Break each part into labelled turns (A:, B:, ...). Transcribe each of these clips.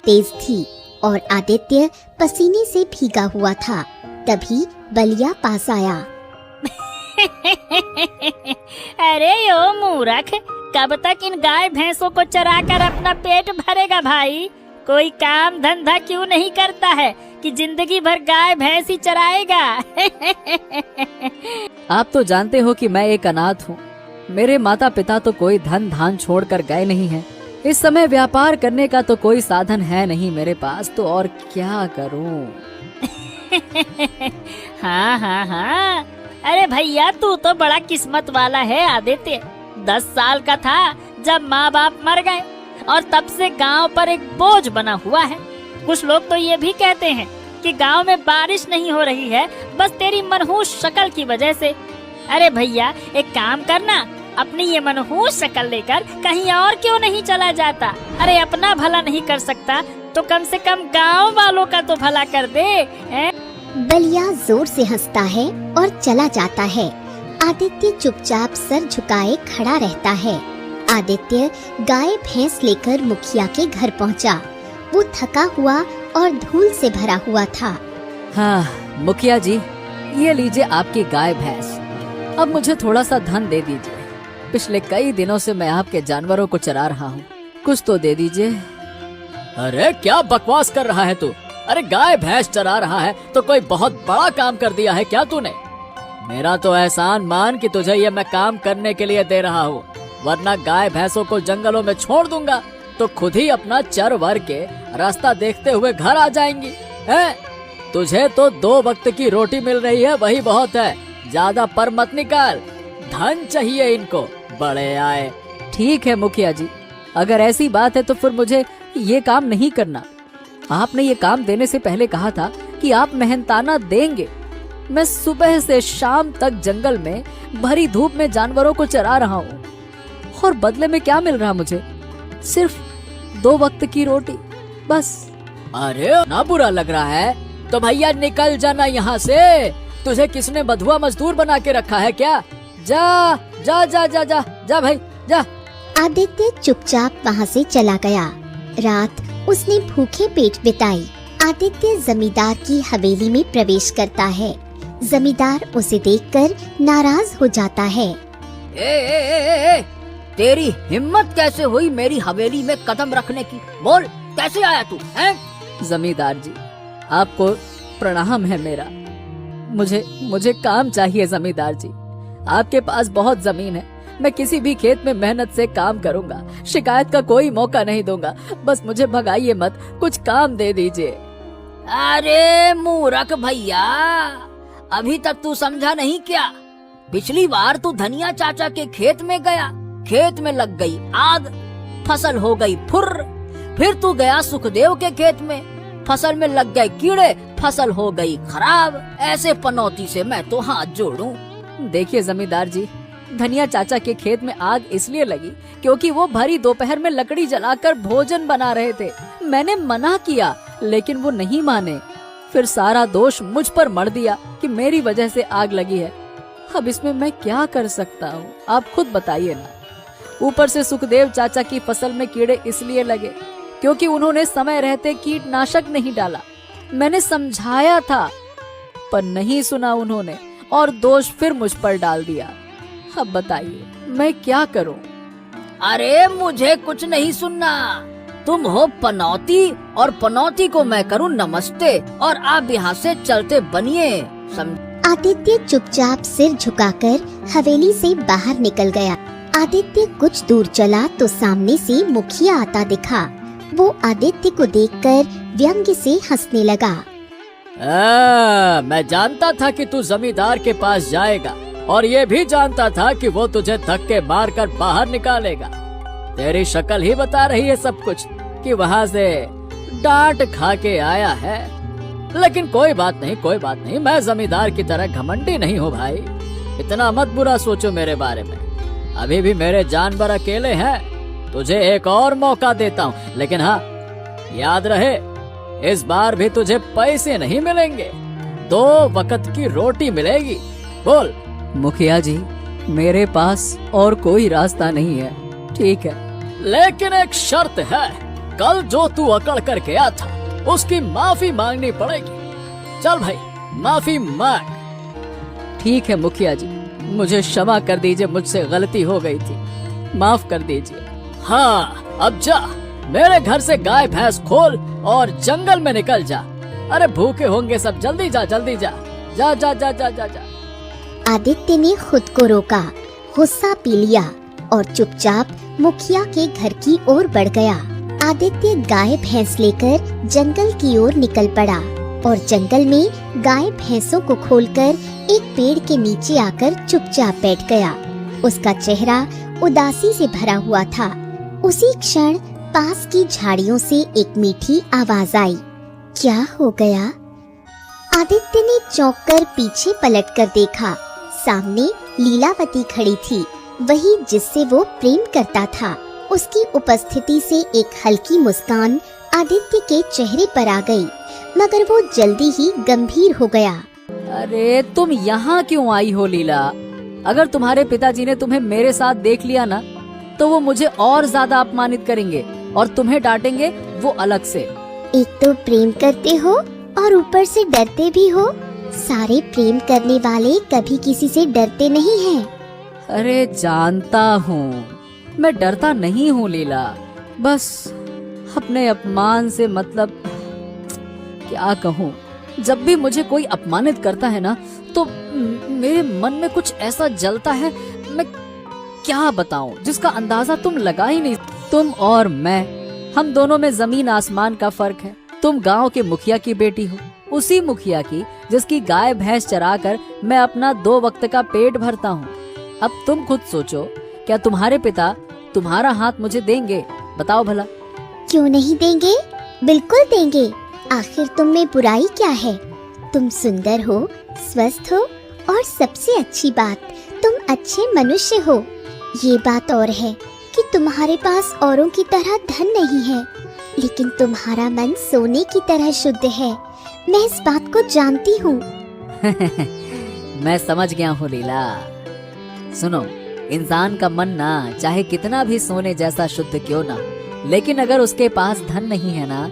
A: तेज थी और आदित्य पसीने से भीगा हुआ था। तभी बलिया पास आया।
B: अरे यो मूर्ख, कब तक इन गाय भैंसों को चराकर अपना पेट भरेगा भाई? कोई काम धंधा क्यों नहीं करता है कि जिंदगी भर गाय भैंस ही चराएगा?
C: आप तो जानते हो कि मैं एक अनाथ हूँ। मेरे माता पिता तो कोई धन धान छोड़कर गए नहीं हैं। इस समय व्यापार करने का तो कोई साधन है नहीं मेरे पास, तो और क्या करूँ?
B: हाँ, अरे भैया, तू तो बड़ा किस्मत वाला है आदित्य। 10 साल का था जब माँ बाप मर गए और तब से गांव पर एक बोझ बना हुआ है। कुछ लोग तो ये भी कहते हैं कि गांव में बारिश नहीं हो रही है बस तेरी मनहूस शक्ल की वजह से। अरे भैया, एक काम करना, अपनी ये मनहूस शक्ल लेकर कहीं और क्यों नहीं चला जाता? अरे अपना भला नहीं कर सकता तो कम से कम गांव वालों का तो भला कर दे।
A: बलिया जोर से हंसता है और चला जाता है। आदित्य चुपचाप सर झुकाए खड़ा रहता है। आदित्य गाय भैंस लेकर मुखिया के घर पहुंचा। वो थका हुआ और धूल से भरा हुआ था।
C: हाँ मुखिया जी, ये लीजिए आपकी गाय भैंस। अब मुझे थोड़ा सा धन दे दीजिए। पिछले कई दिनों से मैं आपके जानवरों को चरा रहा हूँ, कुछ तो दे दीजिए।
D: अरे क्या बकवास कर रहा है तू? अरे गाय भैंस चरा रहा है तो कोई बहुत बड़ा काम कर दिया है क्या तूने? मेरा तो एहसान मान कि तुझे ये मैं काम करने के लिए दे रहा हूँ, वरना गाय भैंसों को जंगलों में छोड़ दूंगा तो खुद ही अपना चर वर के रास्ता देखते हुए घर आ जाएंगी। हैं? तुझे तो 2 वक्त की रोटी मिल रही है, वही बहुत है। ज्यादा पर मत निकाल। धन चाहिए इनको, बड़े आए।
C: ठीक है मुखिया जी, अगर ऐसी बात है तो फिर मुझे ये काम नहीं करना। आपने ये काम देने से पहले कहा था कि आप मेहनताना देंगे। मैं सुबह से शाम तक जंगल में भरी धूप में जानवरों को चरा रहा हूँ और बदले में क्या मिल रहा मुझे? सिर्फ 2 वक्त की रोटी, बस।
D: अरे ना बुरा लग रहा है तो भैया निकल जाना यहाँ से। तुझे किसने बधुआ मजदूर बना के रखा है क्या? जा जा जा जा जा जा भाई जा।
A: आदित्य चुपचाप वहाँ से चला गया। रात उसने भूखे पेट बिताई। आदित्य जमींदार की हवेली में प्रवेश करता है। जमींदार उसे देखकर नाराज हो जाता है।
E: ए, तेरी हिम्मत कैसे हुई मेरी हवेली में कदम रखने की? बोल, कैसे आया तू? हैं?
C: जमींदार जी, आपको प्रणाम है मेरा। मुझे काम चाहिए जमींदार जी। आपके पास बहुत जमीन है, मैं किसी भी खेत में मेहनत से काम करूंगा, शिकायत का कोई मौका नहीं दूंगा। बस मुझे भगाइए मत, कुछ काम दे दीजिए।
E: अरे मूर्ख भैया, अभी तक तू समझा नहीं क्या? पिछली बार तू धनिया चाचा के खेत में गया, खेत में लग गई आग, फसल हो गई फुर्र। फिर तू गया सुखदेव के खेत में, फसल में लग गए कीड़े, फसल हो गई खराब। ऐसे पनौती से मैं तो हाथ जोड़ूं।
C: देखिए जमींदार जी, धनिया चाचा के खेत में आग इसलिए लगी क्योंकि वो भरी दोपहर में लकड़ी जलाकर भोजन बना रहे थे। मैंने मना किया लेकिन वो नहीं माने। फिर सारा दोष मुझ पर मढ़ दिया कि मेरी वजह से आग लगी है। अब इसमें मैं क्या कर सकता हूँ, आप खुद बताइए ना। ऊपर से सुखदेव चाचा की फसल में कीड़े इसलिए लगे क्योंकि उन्होंने समय रहते कीटनाशक नहीं डाला। मैंने समझाया था पर नहीं सुना उन्होंने और दोष फिर मुझ पर डाल दिया। अब बताइए मैं क्या करूं?
E: अरे मुझे कुछ नहीं सुनना। तुम हो पनौती और पनौती को मैं करूं नमस्ते, और आप यहाँ से चलते बनिए।
A: आदित्य चुपचाप सिर झुकाकर हवेली से बाहर निकल गया। आदित्य कुछ दूर चला तो सामने से मुखिया आता दिखा। वो आदित्य को देखकर व्यंग्य से हंसने लगा।
D: मैं जानता था कि तू जमींदार के पास जाएगा और ये भी जानता था कि वो तुझे धक्के मारकर बाहर निकालेगा। तेरी शक्ल ही बता रही है सब कुछ कि वहाँ से डांट खा के आया है। लेकिन कोई बात नहीं, मैं जमींदार की तरह घमंडी नहीं हूँ भाई। इतना मत बुरा सोचो मेरे बारे में। अभी भी मेरे जानवर अकेले हैं। तुझे एक और मौका देता हूँ, लेकिन हाँ याद रहे, इस बार भी तुझे पैसे नहीं मिलेंगे, 2 वक्त की रोटी मिलेगी। बोल।
C: मुखिया जी, मेरे पास और कोई रास्ता नहीं है। ठीक है,
D: लेकिन एक शर्त है, कल जो तू अकड़ कर गया था उसकी माफी मांगनी पड़ेगी। चल भाई, माफी मांग।
C: ठीक है मुखिया जी, मुझे क्षमा कर दीजिए, मुझसे गलती हो गई थी, माफ कर दीजिए।
D: हाँ, अब जा, मेरे घर से गाय भैंस खोल और जंगल में निकल जा। अरे भूखे होंगे सब, जल्दी जा, जल्दी जा, जा जा जा जा जा, जा।
A: आदित्य ने खुद को रोका, गुस्सा पी लिया और चुपचाप मुखिया के घर की ओर बढ़ गया। आदित्य गाय भैंस लेकर जंगल की ओर निकल पड़ा और जंगल में गाय भैंसों को खोलकर एक पेड़ के नीचे आकर चुपचाप बैठ गया। उसका चेहरा उदासी से भरा हुआ था। उसी क्षण पास की झाड़ियों से एक मीठी आवाज आई। क्या हो गया? आदित्य ने चौंक कर पीछे पलटकर देखा। सामने लीलावती खड़ी थी, वही जिससे वो प्रेम करता था। उसकी उपस्थिति से एक हल्की मुस्कान आदित्य के चेहरे पर आ गई, मगर वो जल्दी ही गंभीर हो गया।
C: अरे तुम यहाँ क्यों आई हो लीला? अगर तुम्हारे पिताजी ने तुम्हें मेरे साथ देख लिया ना, तो वो मुझे और ज्यादा अपमानित करेंगे और तुम्हें डांटेंगे, वो अलग से।
A: एक तो प्रेम करते हो और ऊपर से डरते भी हो। सारे प्रेम करने वाले कभी किसी से डरते नहीं हैं।
C: अरे जानता हूँ, मैं डरता नहीं हूँ लीला, बस अपने अपमान से मतलब क्या कहूँ, जब भी मुझे कोई अपमानित करता है ना, तो मेरे मन में कुछ ऐसा जलता है, मैं क्या बताऊँ, जिसका अंदाजा तुम लगा ही नहीं। तुम और मैं, हम दोनों में जमीन आसमान का फर्क है। तुम गांव के मुखिया की बेटी हो, उसी मुखिया की जिसकी गाय भैंस चराकर मैं अपना 2 वक्त का पेट भरता हूँ। अब तुम खुद सोचो, क्या तुम्हारे पिता तुम्हारा हाथ मुझे देंगे? बताओ भला।
A: क्यों नहीं देंगे? बिल्कुल देंगे। आखिर तुम में बुराई क्या है? तुम सुंदर हो, स्वस्थ हो और सबसे अच्छी बात, तुम अच्छे मनुष्य हो। ये बात और है कि तुम्हारे पास औरों की तरह धन नहीं है, लेकिन तुम्हारा मन सोने की तरह शुद्ध है। मैं इस बात को जानती हूँ।
C: मैं समझ गया हूँ लीला। सुनो, इंसान का मन ना चाहे कितना भी सोने जैसा शुद्ध क्यों ना, लेकिन अगर उसके पास धन नहीं है ना,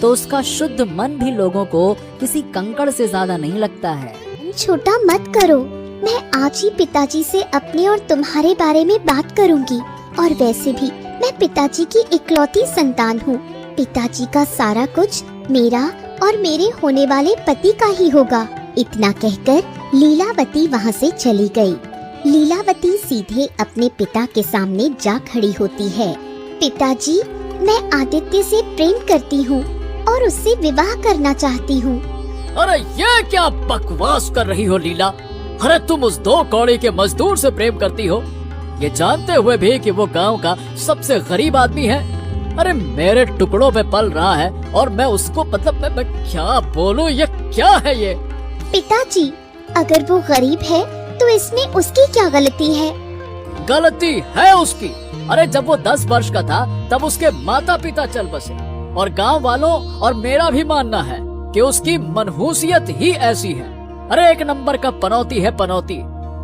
C: तो उसका शुद्ध मन भी लोगों को किसी कंकड़ से ज्यादा नहीं लगता है।
A: छोटा मत करो। मैं आज ही पिताजी से अपने और तुम्हारे बारे में बात करूंगी। और वैसे भी मैं पिताजी की इकलौती संतान हूँ। पिताजी का सारा कुछ मेरा और मेरे होने वाले पति का ही होगा। इतना कहकर लीलावती वहाँ से चली गई। लीलावती सीधे अपने पिता के सामने जा खड़ी होती है। पिताजी, मैं आदित्य से प्रेम करती हूँ और उससे विवाह करना चाहती हूँ।
D: अरे ये क्या बकवास कर रही हो लीला? अरे तुम उस 2 कौड़ी के मजदूर से प्रेम करती हो, ये जानते हुए भी कि वो गांव का सबसे गरीब आदमी है। अरे मेरे टुकड़ों पे पल रहा है और मैं उसको मतलब मैं क्या बोलूं, ये क्या है ये?
A: पिताजी, अगर वो गरीब है तो इसमें उसकी क्या गलती है?
D: गलती है उसकी। अरे जब वो 10 वर्ष का था तब उसके माता पिता चल बसे, और गांव वालों और मेरा भी मानना है कि उसकी मनहूसियत ही ऐसी है। अरे 1 नंबर का पनौती है पनौती।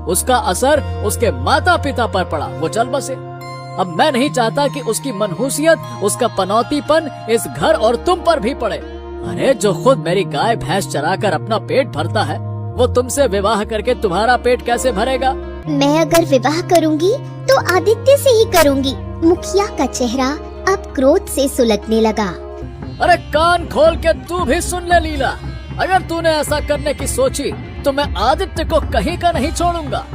D: उसका असर उसके माता पिता पर पड़ा, वो चल बसे। अब मैं नहीं चाहता कि उसकी मनहूसियत, उसका पनौतीपन इस घर और तुम पर भी पड़े। अरे जो खुद मेरी गाय भैंस चराकर अपना पेट भरता है, वो तुमसे विवाह करके तुम्हारा पेट कैसे भरेगा?
A: मैं अगर विवाह करूंगी तो आदित्य से ही करूंगी। मुखिया का चेहरा अब क्रोध से सुलगने लगा।
D: अरे कान खोल के तू भी सुन ले लीला, अगर तूने ऐसा करने की सोची तो मैं आदित्य को कहीं का नहीं छोड़ूंगा।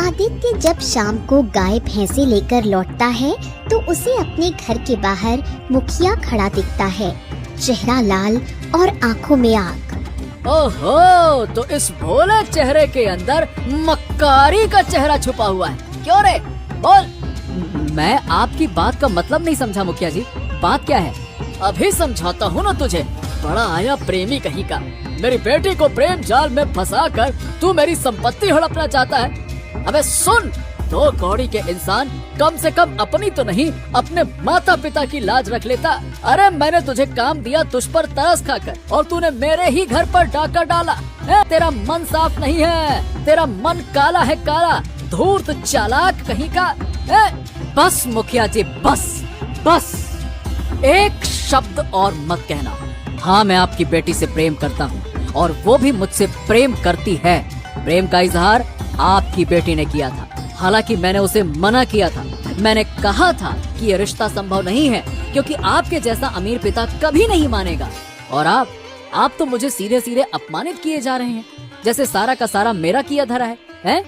A: आदित्य जब शाम को गाय भैंसे लेकर लौटता है तो उसे अपने घर के बाहर मुखिया खड़ा दिखता है, चेहरा लाल और आंखों में आग।
D: ओहो, तो इस भोले चेहरे के अंदर मक्कारी का चेहरा छुपा हुआ है। क्यों रे, बोल।
C: मैं आपकी बात का मतलब नहीं समझा मुखिया जी, बात क्या है?
D: अभी समझाता हूँ ना तुझे। बड़ा आया प्रेमी कहीं का, मेरी बेटी को प्रेम जाल में फंसाकर तू मेरी संपत्ति हड़पना चाहता है। अबे सुन, 2 कौड़ी के इंसान कम से कम अपनी तो नहीं अपने माता पिता की लाज रख लेता। अरे मैंने तुझे काम दिया तुझ पर तरस खाकर, और तूने मेरे ही घर पर डाका डाला। तेरा मन साफ नहीं है, तेरा मन काला है, काला धूर्त चालाक कहीं का।
C: बस मुखिया जी, बस बस। एक शब्द और मत कहना। हाँ, मैं आपकी बेटी से प्रेम करता हूँ और वो भी मुझसे प्रेम करती है। प्रेम का इजहार आपकी बेटी ने किया था, हालांकि मैंने उसे मना किया था। मैंने कहा था कि ये रिश्ता संभव नहीं है क्योंकि आपके जैसा अमीर पिता कभी नहीं मानेगा। और आप तो मुझे सीधे सीधे अपमानित किए जा रहे हैं, जैसे सारा का सारा मेरा किया धरा है?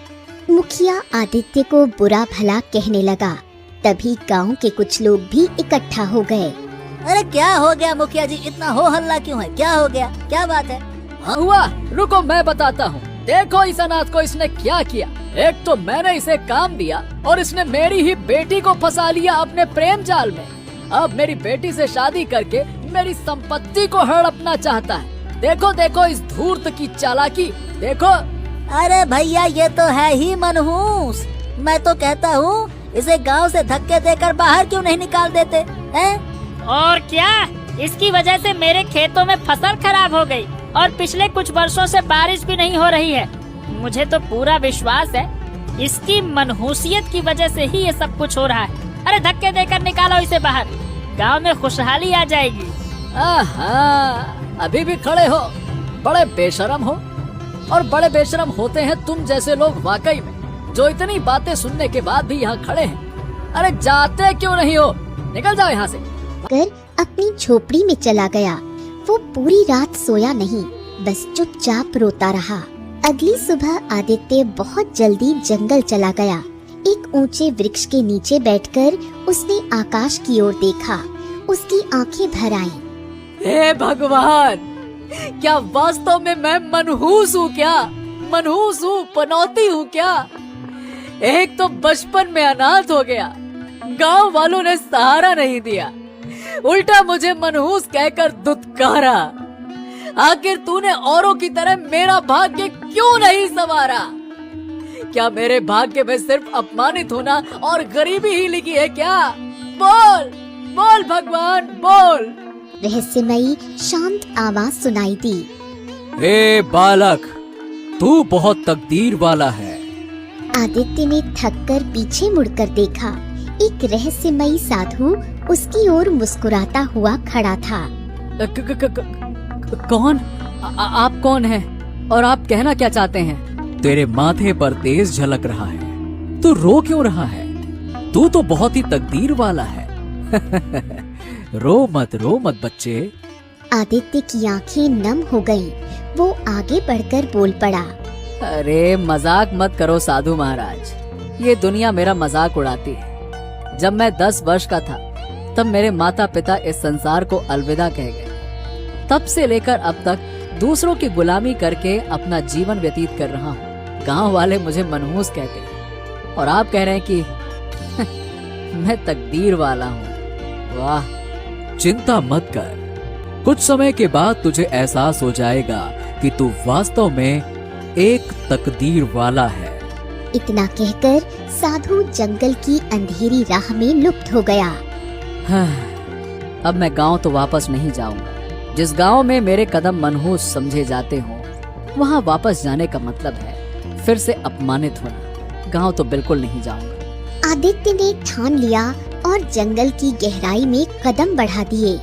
A: मुखिया आदित्य को बुरा भला कहने लगा। तभी गांव के कुछ लोग भी इकट्ठा हो गए।
E: अरे क्या हो गया मुखिया जी, इतना हो हल्ला क्यों है? क्या हो गया, क्या बात है?
C: हाँ हुआ, रुको मैं बताता हूँ। देखो इस अनाथ को इसने क्या किया। एक तो मैंने इसे काम दिया और इसने मेरी ही बेटी को फंसा लिया अपने प्रेम जाल में। अब मेरी बेटी से शादी करके मेरी संपत्ति को हड़पना चाहता है। देखो देखो इस धूर्त की चालाकी देखो।
E: अरे भैया, ये तो है ही मनहूस। मैं तो कहता हूँ इसे गांव से धक्के देकर बाहर क्यों नहीं निकाल देते हैं?
B: और क्या, इसकी वजह से मेरे खेतों में फसल खराब हो गई और पिछले कुछ वर्षों से बारिश भी नहीं हो रही है। मुझे तो पूरा विश्वास है इसकी मनहूसियत की वजह से ही ये सब कुछ हो रहा है। अरे धक्के देकर निकालो इसे बाहर, गांव में खुशहाली आ जाएगी।
C: अभी भी खड़े हो? बड़े बेशरम हो। और बड़े बेशरम होते हैं तुम जैसे लोग वाकई में, जो इतनी बातें सुनने के बाद भी यहाँ खड़े हैं। अरे जाते क्यों नहीं हो? निकल जाओ यहाँ से।
A: कर अपनी झोपड़ी में चला गया। वो पूरी रात सोया नहीं, बस चुपचाप रोता रहा। अगली सुबह आदित्य बहुत जल्दी जंगल चला गया। एक ऊंचे वृक्ष के नीचे बैठकर उसने आकाश की ओर देखा। उसकी आंखें भर आईं।
C: हे भगवान, क्या वास्तव में मैं मनहूस हूँ क्या? मनहूस हूँ, पनौती हूँ क्या? एक तो बचपन में अनाथ हो गया, गांव वालों ने सहारा नहीं दिया, उल्टा मुझे मनहूस कहकर दुत्कारा। आखिर तूने औरों की तरह मेरा भाग्य क्यों नहीं संवारा? क्या मेरे भाग्य में सिर्फ अपमानित होना और गरीबी ही लिखी है क्या? बोल बोल भगवान बोल।
A: रहस्यमयी शांत आवाज सुनाई दी।
D: हे बालक, तू बहुत तकदीर वाला है।
A: आदित्य ने थककर पीछे मुड़कर देखा। एक रहस्यमयी साधु उसकी ओर मुस्कुराता हुआ खड़ा था।
C: कौन? आप कौन हैं? और आप कहना क्या चाहते हैं?
D: तेरे माथे पर तेज झलक रहा है, तू रो क्यों रहा है? तू तो बहुत ही तकदीर वाला है। रो मत बच्चे।
A: आदित्य की आंखें नम हो गईं। वो आगे बढ़कर बोल पड़ा।
C: अरे मजाक मत करो साधु महाराज, ये दुनिया मेरा मजाक उड़ाती है। जब मैं 10 वर्ष का था तब मेरे माता पिता इस संसार को अलविदा कह गए। तब से लेकर अब तक दूसरों की गुलामी करके अपना जीवन व्यतीत कर रहा हूँ। गांव वाले मुझे मनहूस कहते हैं और आप कह रहे हैं कि मैं तकदीर वाला हूँ। वाह!
D: चिंता मत कर, कुछ समय के बाद तुझे एहसास हो जाएगा कि तू वास्तव में एक तकदीर वाला है।
A: इतना कहकर साधु जंगल की अंधेरी राह में लुप्त हो गया।
C: अब मैं गांव तो वापस नहीं जाऊंगा। जिस गांव में मेरे कदम मनहूस समझे जाते हों, वहां वापस जाने का मतलब है फिर से अपमानित होना। गांव तो बिल्कुल नहीं जाऊंगा।
A: आदित्य ने ठान लिया और जंगल की गहराई में कदम बढ़ा दिए।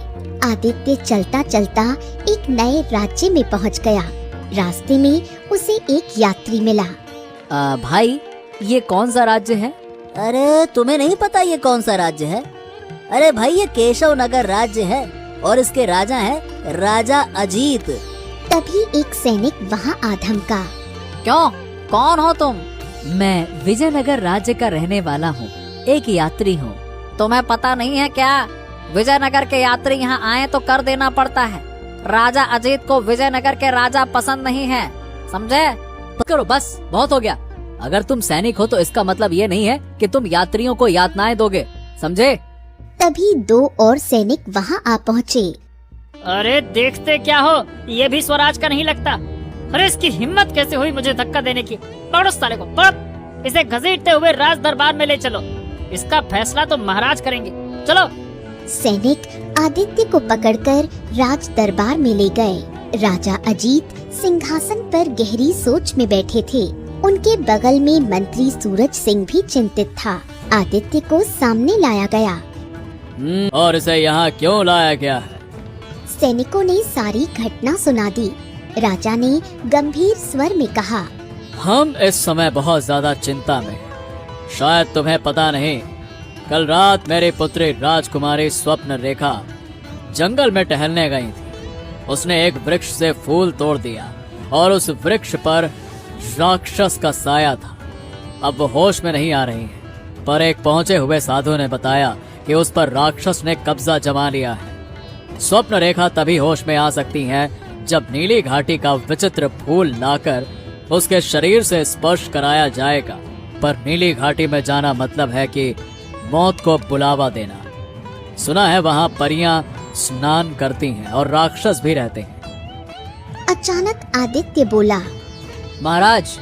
A: आदित्य चलता चलता एक नए राज्य में पहुंच गया। रास्ते में उसे एक यात्री मिला।
C: भाई, ये कौन सा राज्य है?
E: अरे तुम्हें नहीं पता ये कौन सा राज्य है? अरे भाई, ये केशव नगर राज्य है और इसके राजा है राजा अजीत।
A: तभी एक सैनिक वहाँ आ धमका।
C: क्यों? कौन हो तुम? मैं विजयनगर राज्य का रहने वाला हूँ, एक यात्री हूँ।
E: तुम्हें पता नहीं है क्या? विजयनगर के यात्री यहाँ आए तो कर देना पड़ता है। राजा अजीत को विजयनगर के राजा पसंद नहीं है, समझे?
C: करो बस, बहुत हो गया। अगर तुम सैनिक हो तो इसका मतलब ये नहीं है कि तुम यात्रियों को यातनाएं दोगे, समझे?
A: तभी 2 और सैनिक वहाँ आ पहुँचे।
B: अरे देखते क्या हो, ये भी स्वराज का नहीं लगता। अरे इसकी हिम्मत कैसे हुई मुझे धक्का देने की? पकड़ो साले को, पकड़ो। इसे घसीटते हुए राज दरबार में ले चलो। इसका फैसला तो महाराज करेंगे। चलो।
A: सैनिक आदित्य को पकड़कर राज दरबार में ले गए। राजा अजीत सिंहासन पर गहरी सोच में बैठे थे। उनके बगल में मंत्री सूरज सिंह भी चिंतित था। आदित्य को सामने लाया गया।
D: और इसे यहाँ क्यों लाया गया है?
A: सैनिकों ने सारी घटना सुना दी। राजा ने गंभीर स्वर में कहा,
D: हम इस समय बहुत ज्यादा चिंता में हैं। शायद तुम्हें पता नहीं, कल रात मेरी पुत्री राजकुमारी स्वप्न रेखा जंगल में टहलने गई थी। उसने एक वृक्ष से फूल तोड़ दिया और उस वृक्ष पर राक्षस का साया था। अब वो होश में नहीं आ रही है, पर एक पहुंचे हुए साधु ने बताया कि उस पर राक्षस ने कब्जा जमा लिया है। स्वप्न रेखा तभी होश में आ सकती हैं जब नीली घाटी का विचित्र फूल लाकर उसके शरीर से स्पर्श कराया जाएगा। पर नीली घाटी में जाना मतलब है कि मौत को बुलावा देना। सुना है वहाँ परियां स्नान करती हैं और राक्षस भी रहते हैं।
A: अचानक आदित्य बोला,
C: महाराज,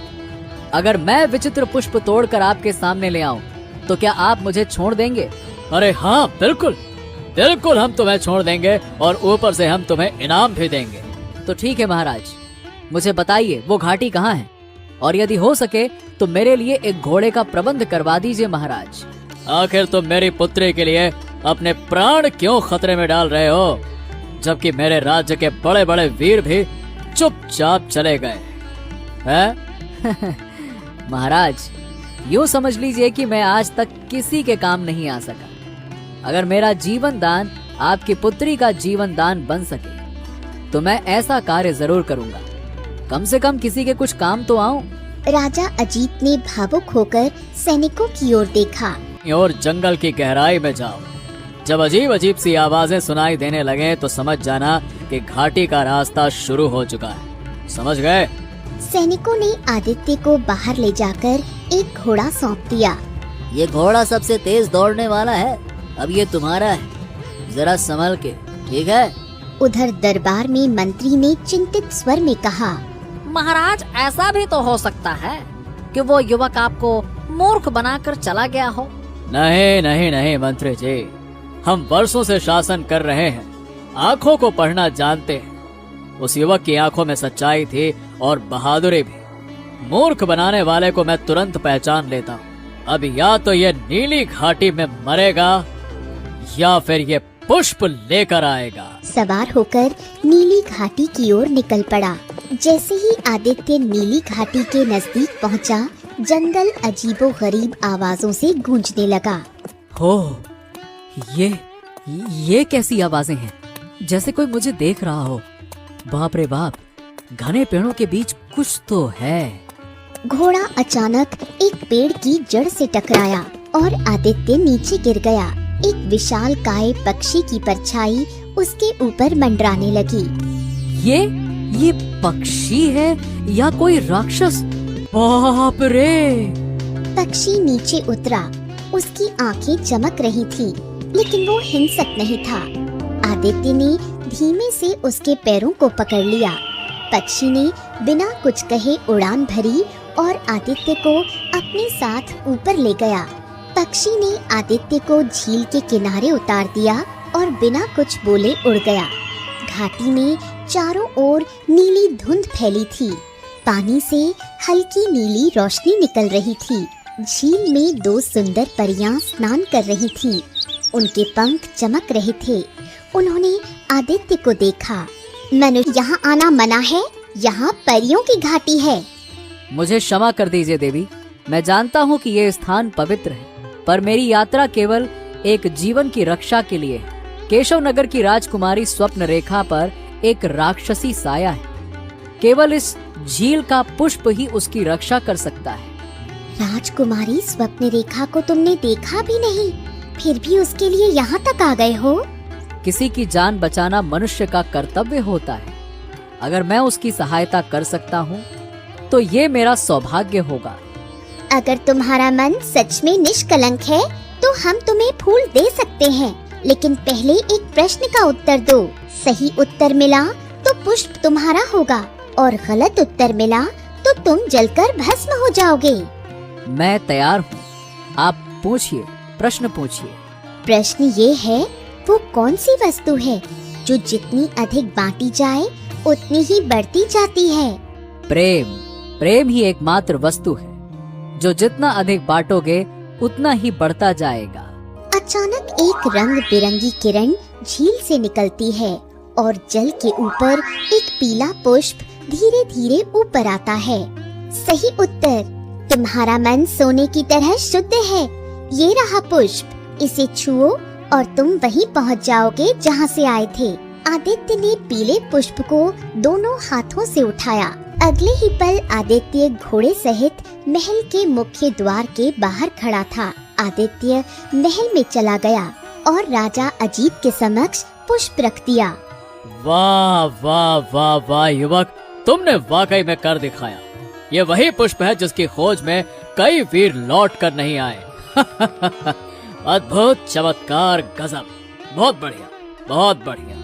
C: अगर मैं विचित्र पुष्प तोड़कर आपके सामने ले आऊं तो क्या आप मुझे छोड़ देंगे?
D: अरे हाँ, बिल्कुल बिल्कुल, हम तुम्हें छोड़ देंगे और ऊपर से हम तुम्हें इनाम भी देंगे।
C: तो ठीक है महाराज, मुझे बताइए वो घाटी कहाँ है, और यदि हो सके तो मेरे लिए एक घोड़े का प्रबंध करवा दीजिए महाराज।
D: आखिर तुम मेरी पुत्री के लिए अपने प्राण क्यों खतरे में डाल रहे हो, जबकि मेरे राज्य के बड़े बड़े वीर भी चुपचाप चले गए हैं?
C: महाराज, यूँ समझ लीजिए कि मैं आज तक किसी के काम नहीं आ सका। अगर मेरा जीवन दान आपकी पुत्री का जीवन दान बन सके तो मैं ऐसा कार्य जरूर करूंगा। कम से कम किसी के कुछ काम तो आऊं।
A: राजा अजीत ने भावुक होकर सैनिकों की ओर देखा।
D: और जंगल की गहराई में जाओ। जब अजीब अजीब सी आवाजें सुनाई देने लगे तो समझ जाना कि घाटी का रास्ता शुरू हो चुका है। समझ गए?
A: सैनिकों ने आदित्य को बाहर ले जाकर एक घोड़ा सौंप दिया।
E: ये घोड़ा सबसे तेज दौड़ने वाला है, अब ये तुम्हारा है, जरा संभल के, ठीक है?
A: उधर दरबार में मंत्री ने चिंतित स्वर में कहा,
E: महाराज, ऐसा भी तो हो सकता है कि वो युवक आपको मूर्ख बनाकर चला गया हो।
D: नहीं नहीं नहीं मंत्री जी, हम वर्षों से शासन कर रहे हैं, आंखों को पढ़ना जानते हैं। उस युवक की आंखों में सच्चाई थी और बहादुरी भी। मूर्ख बनाने वाले को मैं तुरंत पहचान लेता हूँ। अब या तो ये नीली घाटी में मरेगा या फिर ये पुष्प लेकर आएगा।
A: सवार होकर नीली घाटी की ओर निकल पड़ा। जैसे ही आदित्य नीली घाटी के नजदीक पहुंचा, जंगल अजीबोगरीब आवाजों से गूंजने लगा।
C: हो, ये कैसी आवाजें हैं? जैसे कोई मुझे देख रहा हो। बाप रे बाप, घने पेड़ों के बीच कुछ तो है।
A: घोड़ा अचानक एक पेड़ की जड़ से टकराया और आदित्य नीचे गिर गया। एक विशाल काय पक्षी की परछाई उसके ऊपर मंडराने लगी।
C: ये पक्षी है या कोई राक्षस? बाप रे!
A: पक्षी नीचे उतरा। उसकी आंखें चमक रही थी, लेकिन वो हिंसक नहीं था। आदित्य ने धीमे से उसके पैरों को पकड़ लिया। पक्षी ने बिना कुछ कहे उड़ान भरी और आदित्य को अपने साथ ऊपर ले गया। पक्षी ने आदित्य को झील के किनारे उतार दिया और बिना कुछ बोले उड़ गया। घाटी में चारों ओर नीली धुंध फैली थी। पानी से हल्की नीली रोशनी निकल रही थी। झील में दो सुंदर परियां स्नान कर रही थीं। उनके पंख चमक रहे थे। उन्होंने आदित्य को देखा। मनुष्य यहाँ आना मना है, यहाँ परियों की घाटी है।
C: मुझे क्षमा कर दीजिए देवी, मैं जानता हूँ कि ये स्थान पवित्र है, पर मेरी यात्रा केवल एक जीवन की रक्षा के लिए है। केशव नगर की राजकुमारी स्वप्न रेखा पर एक राक्षसी साया है। केवल इस झील का पुष्प ही उसकी रक्षा कर सकता है।
A: राजकुमारी स्वप्न रेखा को तुमने देखा भी नहीं, फिर भी उसके लिए यहाँ तक आ गए हो?
C: किसी की जान बचाना मनुष्य का कर्तव्य होता है। अगर मैं उसकी सहायता कर सकता हूँ तो ये मेरा सौभाग्य होगा।
A: अगर तुम्हारा मन सच में निष्कलंक है तो हम तुम्हें फूल दे सकते हैं, लेकिन पहले एक प्रश्न का उत्तर दो। सही उत्तर मिला तो पुष्प तुम्हारा होगा और गलत उत्तर मिला तो तुम जलकर भस्म हो जाओगे।
C: मैं तैयार हूँ, आप पूछिए, प्रश्न पूछिए।
A: प्रश्न ये है, वो कौन सी वस्तु है जो जितनी अधिक बांटी जाए उतनी ही बढ़ती जाती है?
C: प्रेम ही एकमात्र वस्तु है जो जितना अधिक बांटोगे उतना ही बढ़ता जाएगा।
A: अचानक एक रंग बिरंगी किरण झील से निकलती है और जल के ऊपर एक पीला पुष्प धीरे धीरे ऊपर आता है। सही उत्तर। तुम्हारा मन सोने की तरह शुद्ध है। ये रहा पुष्प, इसे छुओ और तुम वहीं पहुंच जाओगे जहां से आए थे। आदित्य ने पीले पुष्प को दोनों हाथों से उठाया। अगले ही पल आदित्य घोड़े सहित महल के मुख्य द्वार के बाहर खड़ा था। आदित्य महल में चला गया और राजा अजीत के समक्ष पुष्प रख दिया।
D: वाह वाह वाह वाह युवक, तुमने वाकई में कर दिखाया। ये वही पुष्प है जिसकी खोज में कई वीर लौट कर नहीं आए। अद्भुत, चमत्कार, गजब, बहुत बढ़िया, बहुत बढ़िया।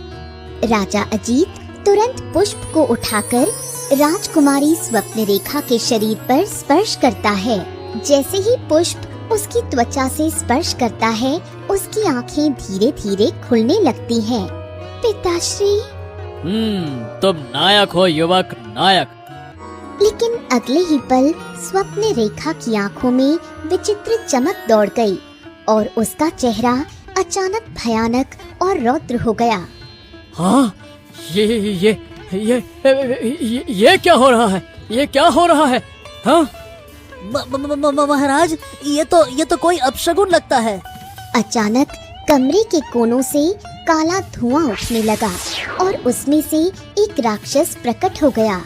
A: राजा अजीत तुरंत पुष्प को उठाकर राजकुमारी स्वप्न रेखा के शरीर पर स्पर्श करता है। जैसे ही पुष्प उसकी त्वचा से स्पर्श करता है, उसकी आंखें धीरे धीरे खुलने लगती हैं। पिताश्री।
D: तुम नायक हो युवक, नायक।
A: लेकिन अगले ही पल स्वप्न रेखा की आंखों में विचित्र चमक दौड़ गई और उसका चेहरा अचानक भयानक और रौद्र हो गया।
D: हाँ, ये क्या हो रहा है? ये क्या हो रहा है? हाँ?
E: महाराज, ये तो कोई अपशगुन लगता है।
A: अचानक कमरे के कोनों से काला धुआं उठने लगा और उसमें से एक राक्षस प्रकट हो गया।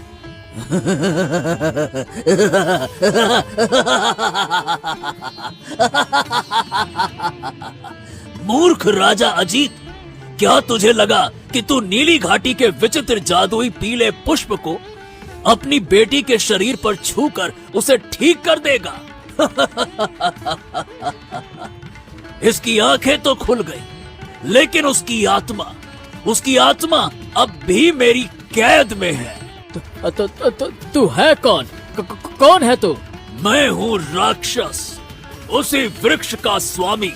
F: मूर्ख राजा अजीत, क्या तुझे लगा कि तू नीली घाटी के विचित्र जादुई पीले पुष्प को अपनी बेटी के शरीर पर छूकर उसे ठीक कर देगा? इसकी आंखें तो खुल गई, लेकिन उसकी आत्मा अब भी मेरी कैद में है।
D: तू है कौन? कौन है तू?
F: मैं हूँ राक्षस, उसी वृक्ष का स्वामी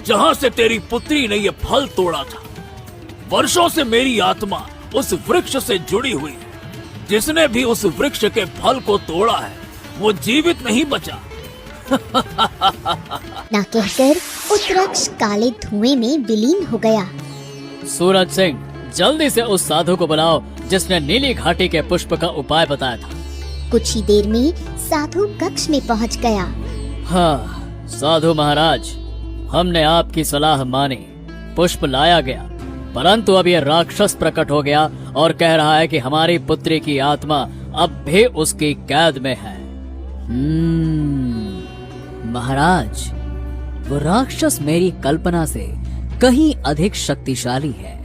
F: जहाँ से तेरी पुत्री ने ये फल तोड़ा था। वर्षों से मेरी आत्मा उस वृक्ष से जुड़ी हुई है। जिसने भी उस वृक्ष के फल को तोड़ा है, वो जीवित नहीं बचा।
A: ना कहकर उत्तराक्ष काले धुएं में विलीन हो गया।
D: सूरज सिंह, जल्दी से उस साधु को बुलाओ जिसने नीली घाटी के पुष्प का उपाय बताया था।
A: कुछ ही देर में साधु कक्ष में पहुंच गया।
D: हाँ साधु महाराज, हमने आपकी सलाह मानी, पुष्प लाया गया, परंतु अब ये राक्षस प्रकट हो गया और कह रहा है कि हमारी पुत्री की आत्मा अब भी उसकी कैद में है।
C: महाराज, वो राक्षस मेरी कल्पना से कहीं अधिक शक्तिशाली है।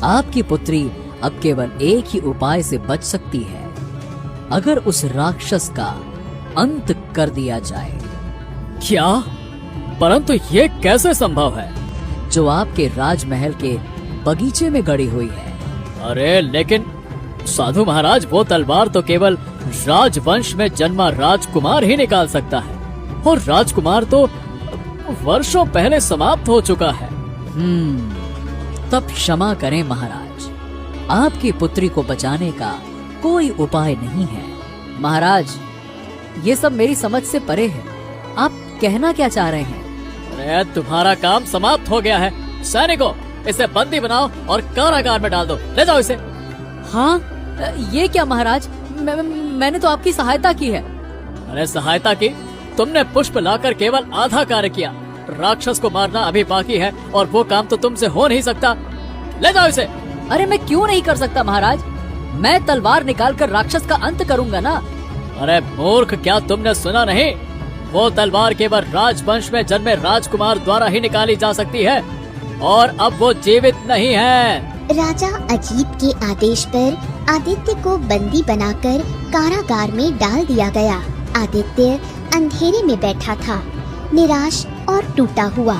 C: आपकी पुत्री अब केवल एक ही उपाय से बच सकती है, अगर उस राक्षस का अंत कर दिया जाए।
D: क्या? परंतु ये कैसे संभव है?
C: जो आपके राजमहल के बगीचे में गड़ी हुई है।
D: अरे लेकिन साधु महाराज, वो तलवार तो केवल राजवंश में जन्मा राजकुमार ही निकाल सकता है, और राजकुमार तो वर्षों पहले समाप्त हो चुका है।
C: तब क्षमा करें महाराज, आपकी पुत्री को बचाने का कोई उपाय नहीं है। महाराज, ये सब मेरी समझ से परे है। आप कहना क्या चाह रहे हैं?
D: अरे तुम्हारा काम समाप्त हो गया है। सैनिकों, इसे बंदी बनाओ और कारागार में डाल दो। ले जाओ इसे।
C: हाँ, ये क्या महाराज? मैंने तो आपकी सहायता की है।
D: अरे सहायता की? तुमने पुष्प लाकर केवल आधा कार्य किया। राक्षस को मारना अभी बाकी है और वो काम तो तुमसे हो नहीं सकता। ले जाओ इसे।
C: अरे मैं क्यों नहीं कर सकता महाराज? मैं तलवार निकालकर राक्षस का अंत करूंगा ना।
D: अरे मूर्ख, क्या तुमने सुना नहीं? वो तलवार केवल राजवंश में जन्मे राजकुमार द्वारा ही निकाली जा सकती है, और अब वो जीवित नहीं है।
A: राजा अजीत के आदेश पर आदित्य को बंदी बनाकर कारागार में डाल दिया गया। आदित्य अंधेरे में बैठा था, निराश और टूटा हुआ।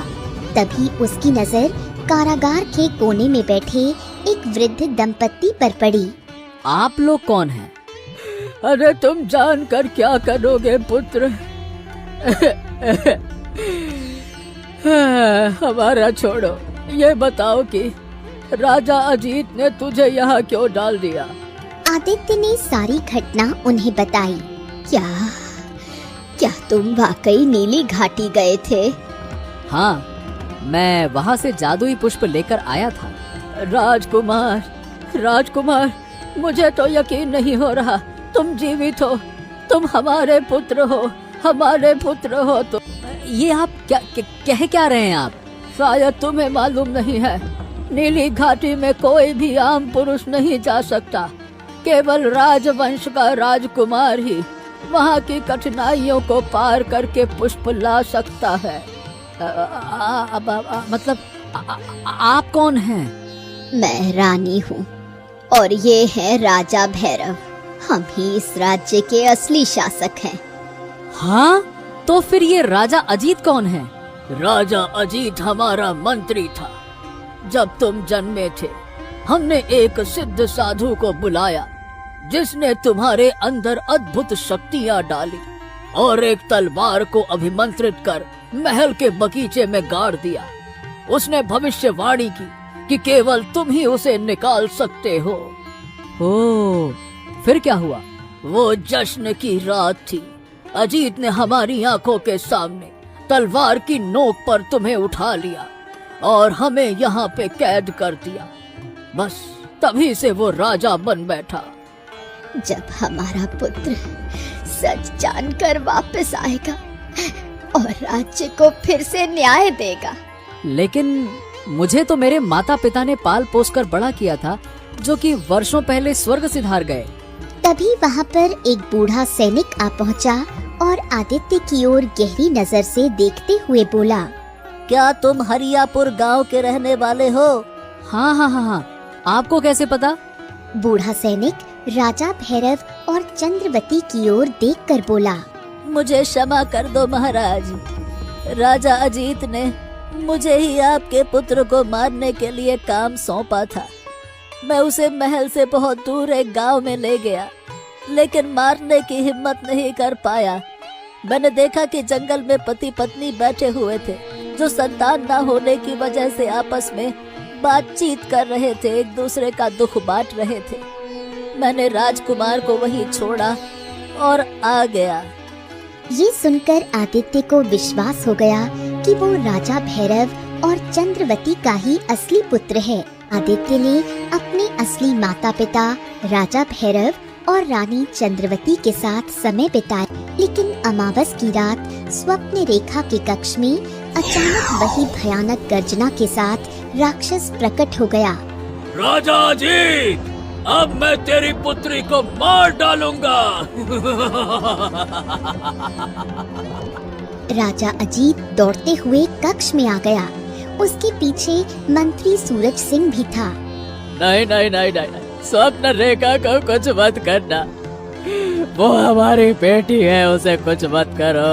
A: तभी उसकी नजर कारागार के कोने में बैठे एक वृद्ध दंपत्ति पर पड़ी।
C: आप लोग कौन हैं?
E: अरे तुम जानकर क्या करोगे पुत्र? हमारा छोड़ो, ये बताओ कि राजा अजीत ने तुझे यहाँ क्यों डाल दिया?
A: आदित्य ने सारी घटना उन्हें बताई। क्या तुम वाकई नीली घाटी गए थे?
C: हाँ, मैं वहाँ से जादुई पुष्प लेकर आया था। राजकुमार, राजकुमार, मुझे तो यकीन नहीं हो रहा तुम जीवित हो, तुम हमारे पुत्र हो, हमारे पुत्र हो। तो ये आप कह क्या रहे हैं आप? शायद तुम्हें मालूम नहीं है, नीली घाटी में कोई भी आम पुरुष नहीं जा सकता। केवल राजवंश का राजकुमार ही वहाँ की कठिनाइयों को पार करके पुष्प ला सकता है। मतलब आप कौन हैं?
A: मैं रानी हूँ और ये है राजा भैरव। हम ही इस राज्य के असली शासक हैं।
C: हाँ, तो फिर ये राजा अजीत कौन है?
D: राजा अजीत हमारा मंत्री था। जब तुम जन्मे थे, हमने एक सिद्ध साधु को बुलाया जिसने तुम्हारे अंदर अद्भुत शक्तियाँ डाली और एक तलवार को अभिमंत्रित कर महल के बगीचे में गाड़ दिया। उसने भविष्यवाणी की कि केवल तुम ही उसे निकाल सकते हो।
C: ओ, फिर क्या हुआ?
D: वो जश्न की रात थी। अजीत ने हमारी आंखों के सामने तलवार की नोक पर तुम्हें उठा लिया और हमें यहाँ पे कैद कर दिया। बस तभी से वो राजा बन बैठा।
A: जब हमारा पुत्र सच जानकर वापस आएगा और राज्य को फिर से न्याय देगा।
C: लेकिन मुझे तो मेरे माता पिता ने पाल पोस कर बड़ा किया था, जो कि वर्षों पहले स्वर्ग सिधार गए।
A: तभी वहाँ पर एक बूढ़ा सैनिक आ पहुँचा और आदित्य की ओर गहरी नजर से देखते हुए बोला,
E: क्या तुम हरियापुर गांव के रहने वाले हो?
C: हाँ हाँ हाँ हाँ, आपको कैसे पता?
A: बूढ़ा सैनिक राजा भैरव और चंद्रवती की ओर देखकर बोला,
E: मुझे क्षमा कर दो महाराज। राजा अजीत ने मुझे ही आपके पुत्र को मारने के लिए काम सौंपा था। मैं उसे महल से बहुत दूर एक गांव में ले गया, लेकिन मारने की हिम्मत नहीं कर पाया। मैंने देखा कि जंगल में पति पत्नी बैठे हुए थे, जो संतान न होने की वजह से आपस में बातचीत कर रहे थे, एक दूसरे का दुख बांट रहे थे। मैंने राजकुमार को वहीं छोड़ा और आ गया।
A: ये सुनकर आदित्य को विश्वास हो गया कि वो राजा भैरव और चंद्रवती का ही असली पुत्र है। आदित्य ने अपने असली माता पिता राजा भैरव और रानी चंद्रवती के साथ समय बिताया। लेकिन अमावस की रात स्वप्न रेखा के कक्ष में अचानक वही भयानक गर्जना के साथ राक्षस प्रकट हो गया।
F: राजा अजीत, अब मैं तेरी पुत्री को मार डालूंगा।
A: राजा अजीत दौड़ते हुए कक्ष में आ गया। उसके पीछे मंत्री सूरज सिंह भी था।
D: नहीं नहीं नहीं नहीं, स्वप्न रेखा को कुछ मत करना। वो हमारी बेटी है, उसे कुछ मत करो।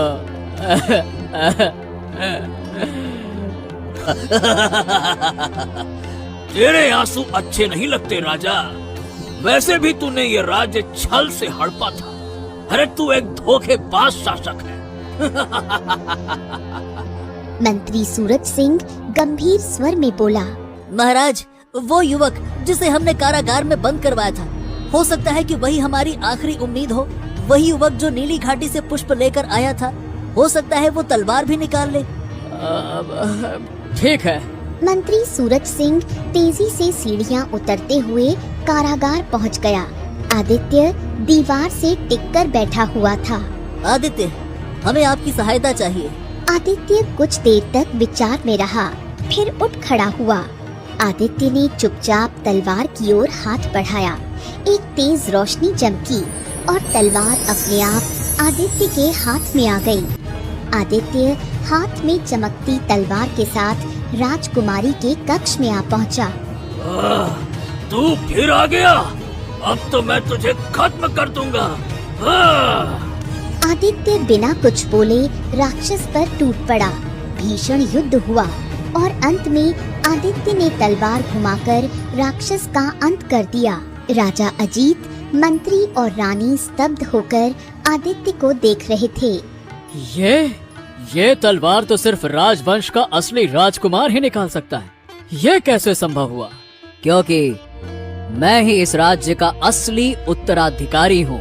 F: तेरे आंसू अच्छे नहीं लगते राजा। वैसे भी तूने ये राज्य छल से हड़पा था। अरे तू एक धोखेबाज शासक है।
A: मंत्री सूरज सिंह गंभीर स्वर में बोला,
E: महाराज, वो युवक जिसे हमने कारागार में बंद करवाया था, हो सकता है कि वही हमारी आखिरी उम्मीद हो। वही युवक जो नीली घाटी से पुष्प लेकर आया था, हो सकता है वो तलवार भी निकाल ले।
D: ठीक है।
A: मंत्री सूरज सिंह तेजी से सीढ़ियां उतरते हुए कारागार पहुंच गया। आदित्य दीवार से टिककर बैठा हुआ था।
E: आदित्य, हमें आपकी सहायता चाहिए।
A: आदित्य कुछ देर तक विचार में रहा, फिर उठ खड़ा हुआ। आदित्य ने चुपचाप तलवार की ओर हाथ बढ़ाया। एक तेज रोशनी चमकी और तलवार अपने आप आदित्य के हाथ में आ गई। आदित्य हाथ में चमकती तलवार के साथ राजकुमारी के कक्ष में आ पहुंचा।
F: तू फिर आ गया? अब तो मैं तुझे खत्म कर दूंगा।
A: आदित्य बिना कुछ बोले राक्षस पर टूट पड़ा। भीषण युद्ध हुआ और अंत में आदित्य ने तलवार घुमाकर राक्षस का अंत कर दिया। राजा अजीत, मंत्री और रानी स्तब्ध होकर आदित्य को देख रहे थे।
D: ये तलवार तो सिर्फ राजवंश का असली राजकुमार ही निकाल सकता है। ये कैसे संभव हुआ?
C: क्योंकि मैं ही इस राज्य का असली उत्तराधिकारी हूँ।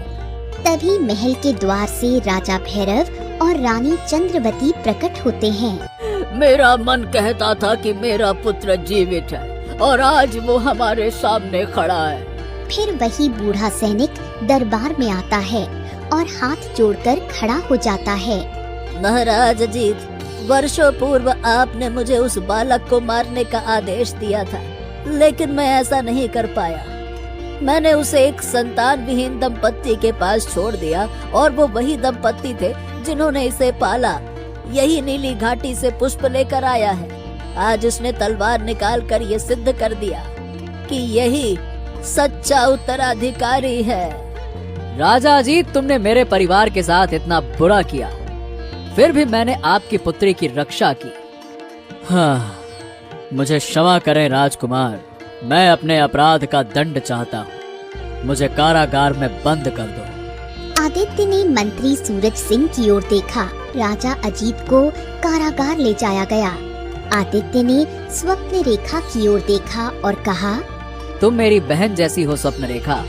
A: तभी महल के द्वार से राजा भैरव और रानी चंद्रवती प्रकट होते हैं।
D: मेरा मन कहता था कि मेरा पुत्र जीवित है और आज वो हमारे सामने खड़ा है।
A: फिर वही बूढ़ा सैनिक दरबार में आता है और हाथ जोड़कर खड़ा हो जाता है।
C: महाराज अजीत, वर्षों पूर्व आपने मुझे उस बालक को मारने का आदेश दिया था, लेकिन मैं ऐसा नहीं कर पाया। मैंने उसे एक संतान विहीन दंपत्ति के पास छोड़ दिया और वो वही दंपत्ति थे जिन्होंने इसे पाला। यही नीली घाटी से पुष्प लेकर आया है। आज उसने तलवार निकाल कर ये सिद्ध कर दिया कि यही सच्चा उत्तराधिकारी है।
D: राजा अजीत, तुमने मेरे परिवार के साथ इतना बुरा किया, फिर भी मैंने आपकी पुत्री की रक्षा की। हाँ, मुझे क्षमा करें राजकुमार, मैं अपने अपराध का दंड चाहता हूँ। मुझे कारागार में बंद कर दो।
A: आदित्य ने मंत्री सूरज सिंह की ओर देखा। राजा अजीत को कारागार ले जाया गया। आदित्य ने स्वप्न रेखा की ओर देखा और कहा,
D: तुम मेरी बहन जैसी हो स्वप्न रेखा।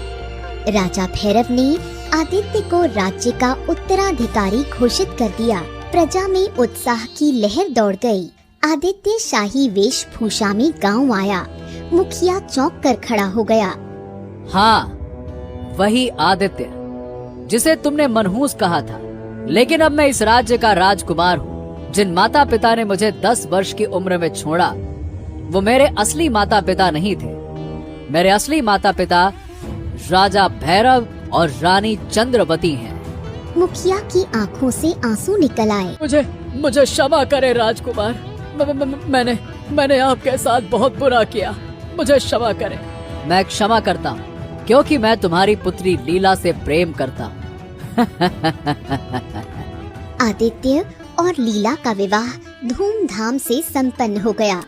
A: राजा भैरव ने आदित्य को राज्य का उत्तराधिकारी घोषित कर दिया। प्रजा में उत्साह की लहर दौड़ गई। आदित्य शाही वेशभूषा में गांव आया। मुखिया चौंक कर खड़ा हो गया।
D: हाँ, वही आदित्य जिसे तुमने मनहूस कहा था, लेकिन अब मैं इस राज्य का राजकुमार हूँ। जिन माता पिता ने मुझे 10 वर्ष की उम्र में छोड़ा, वो मेरे असली माता पिता नहीं थे। मेरे असली माता पिता राजा भैरव और रानी चंद्रवती हैं।
A: मुखिया की आंखों से आंसू निकल आए।
D: मुझे क्षमा करें राजकुमार, मैंने आपके साथ बहुत बुरा किया, मुझे क्षमा करें। मैं क्षमा करता हूँ क्योंकि मैं तुम्हारी पुत्री लीला से प्रेम करता हूँ।
A: आदित्य और लीला का विवाह धूमधाम से संपन्न हो गया।